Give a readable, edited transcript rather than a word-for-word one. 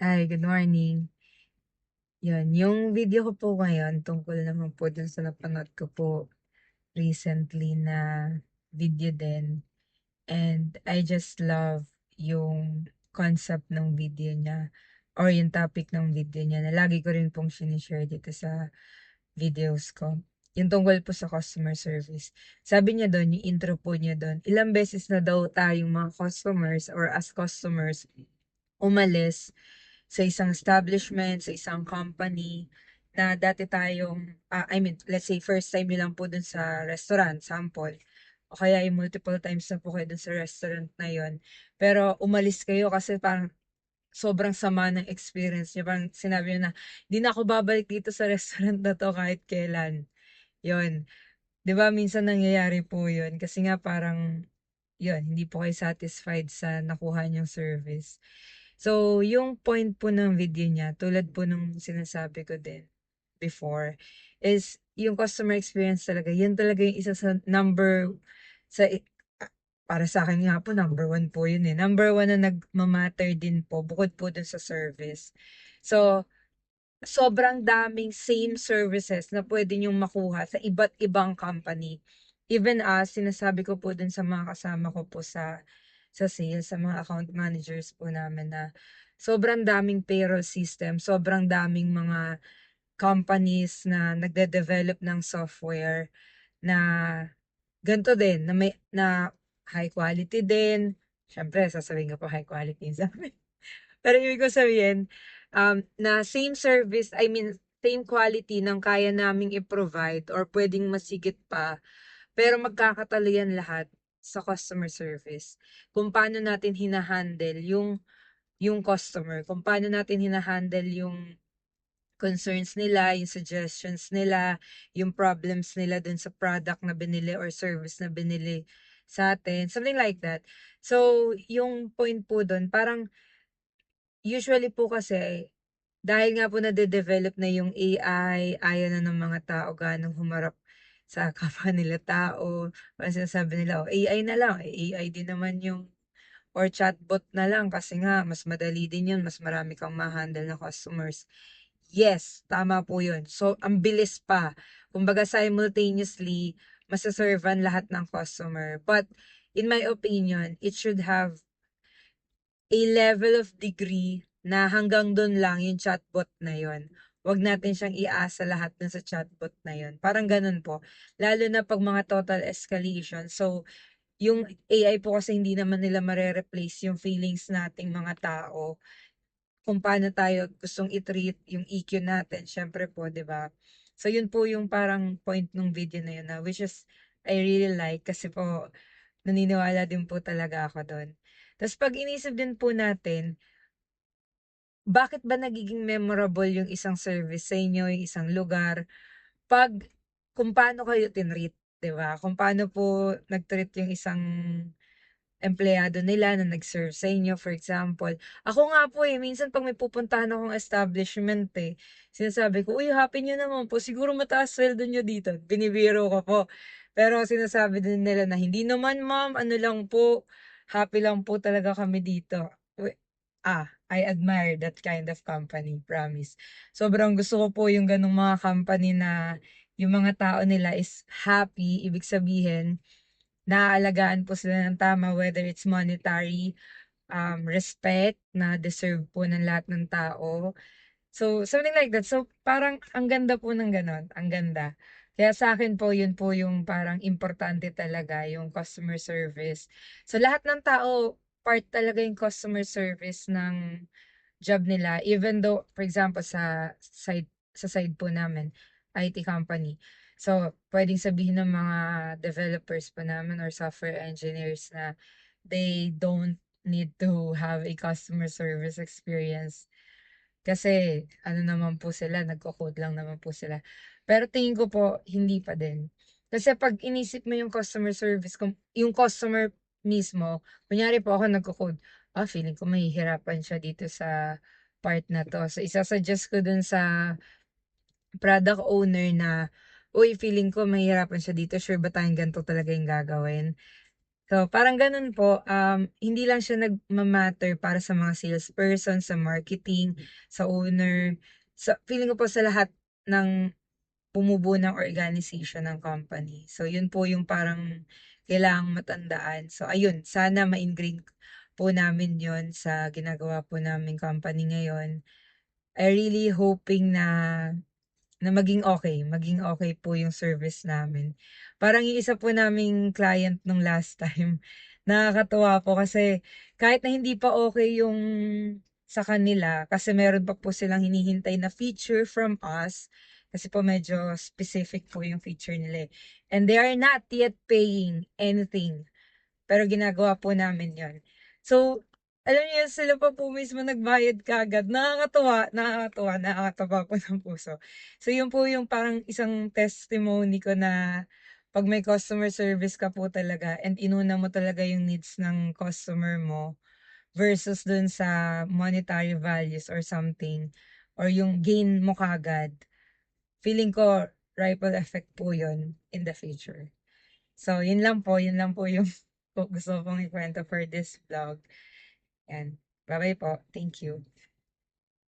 Hi, good morning. Yun, yung video ko po ngayon tungkol naman po dun sa napanood ko po recently na video din. And I just love yung concept ng video niya or yung topic ng video niya na lagi ko rin pong sinishare dito sa videos ko. Yung tungkol po sa customer service. Sabi niya doon, yung intro po niya doon, ilang beses na daw tayong mga customers or as customers umalis sa isang establishment, sa isang company na dati tayong, I mean, let's say first time nyo lang po dun sa restaurant, sample. O kaya yung multiple times na po kayo dun sa restaurant na yon. Pero umalis kayo kasi parang sobrang sama ng experience niyo. Parang sinabi niyo na, di na ako babalik dito sa restaurant na to kahit kailan. Yon. 'Di ba minsan nangyayari po yun kasi nga parang yun, hindi po kayo satisfied sa nakuha niyong service. So, yung point po ng video niya, tulad po nung sinasabi ko din before, is yung customer experience talaga, yun talaga yung isa sa sa, para sa akin nga po, number one po yun eh. Number one na nagmamatter din po, bukod po dun sa service. So, sobrang daming same services na pwede niyong makuha sa iba't ibang company. Even sinasabi ko po dun sa mga kasama ko po sa sales, sa mga account managers po namin na sobrang daming payroll system, sobrang daming mga companies na nagde-develop ng software na ganito din, na may na high quality din. Siyempre, sasabihin ko po high quality sa pero ibig ko sabihin, na same service, I mean, same quality ng kaya naming i-provide or pwedeng masigit pa, pero magkakatalo yan lahat sa customer service. Kung paano natin hinahandle yung customer, kung paano natin hinahandle yung concerns nila, yung suggestions nila, yung problems nila dun sa product na binili or service na binili sa atin, something like that. So, yung point po dun, parang usually po kasi, dahil nga po nade-develop na yung AI, ayaw na ng mga tao ganong humarap sa kapwa nila tao. Parang sinasabi nila, oh, AI na lang, AI din naman yung, or chatbot na lang kasi nga, mas madali din yun, mas marami kang ma-handle na customers. Yes, tama po yun. So, ang bilis pa. Kumbaga, simultaneously, masaservan lahat ng customer. But, in my opinion, it should have a level of degree na hanggang dun lang yung chatbot na yon. Wag natin siyang iasa lahat dun sa chatbot na yon. Parang ganun po. Lalo na pag mga total escalation. So, yung AI po kasi hindi naman nila mare-replace yung feelings nating mga tao. Kung paano tayo gustong i-treat yung EQ natin. Syempre po, di ba? So, yun po yung parang point ng video na yun na which is I really like kasi po naniniwala din po talaga ako doon. Tapos pag inisip din po natin, bakit ba nagiging memorable yung isang service sa inyo, yung isang lugar, pag kung paano kayo tinreat, 'di ba? Kung paano po nag-treat yung isang empleyado nila na nag-serve sa inyo, for example. Ako nga po eh, minsan pag may pupuntahan akong establishment eh, sinasabi ko, uy, happy nyo naman po, siguro mataas sweldo nyo dito. Binibiro ko po. Pero sinasabi din nila na, hindi naman ma'am, ano lang po, happy lang po talaga kami dito. I admire that kind of company, promise. Sobrang gusto ko po yung ganong mga company na yung mga tao nila is happy, ibig sabihin, naaalagaan po sila ng tama, whether it's monetary, respect na deserve po ng lahat ng tao. So, something like that. So, parang ang ganda po ng gano'n, ang ganda. Kaya sa akin po, yun po yung parang importante talaga, yung customer service. So, lahat ng tao, part talaga yung customer service ng job nila. Even though, for example, sa side po namin, IT company. So, pwedeng sabihin ng mga developers po namin or software engineers na they don't need to have a customer service experience. Kasi, ano naman po sila, nagko-code lang naman po sila. Pero tingin ko po, hindi pa din. Kasi pag inisip mo yung customer service, yung customer mismo, kunyari po ako nagko-code, feeling ko mahihirapan siya dito sa part na to. So, isasuggest ko dun sa product owner na, uy, feeling ko mahihirapan siya dito, sure ba tayong ganito talaga yung gagawin? So, parang ganun po, hindi lang siya nagma-matter para sa mga salesperson, sa marketing, sa owner, feeling ko po sa lahat ng bumubuo ng organization ng company. So, yun po yung parang kailangang matandaan. So, ayun, sana ma-ingrain po namin yon sa ginagawa po naming company ngayon. I really hoping na maging okay po yung service namin. Parang yung isa po naming client nung last time, nakakatuwa po kasi kahit na hindi pa okay yung sa kanila, kasi meron pa po silang hinihintay na feature from us, kasi po medyo specific po yung feature nila eh. And they are not yet paying anything. Pero ginagawa po namin yon. So, alam niyo, sila pa po mismo nagbayad kaagad. Nakakatuwa, nakakatuwa, nakakataba po ng puso. So, yun po yung parang isang testimony ko na pag may customer service ka po talaga and inuna mo talaga yung needs ng customer mo versus dun sa monetary values or something or yung gain mo kaagad, feeling ko ripple effect po yun in the future. So, yun lang po yung gusto kong ikwento for this vlog. And bye-bye po. Thank you.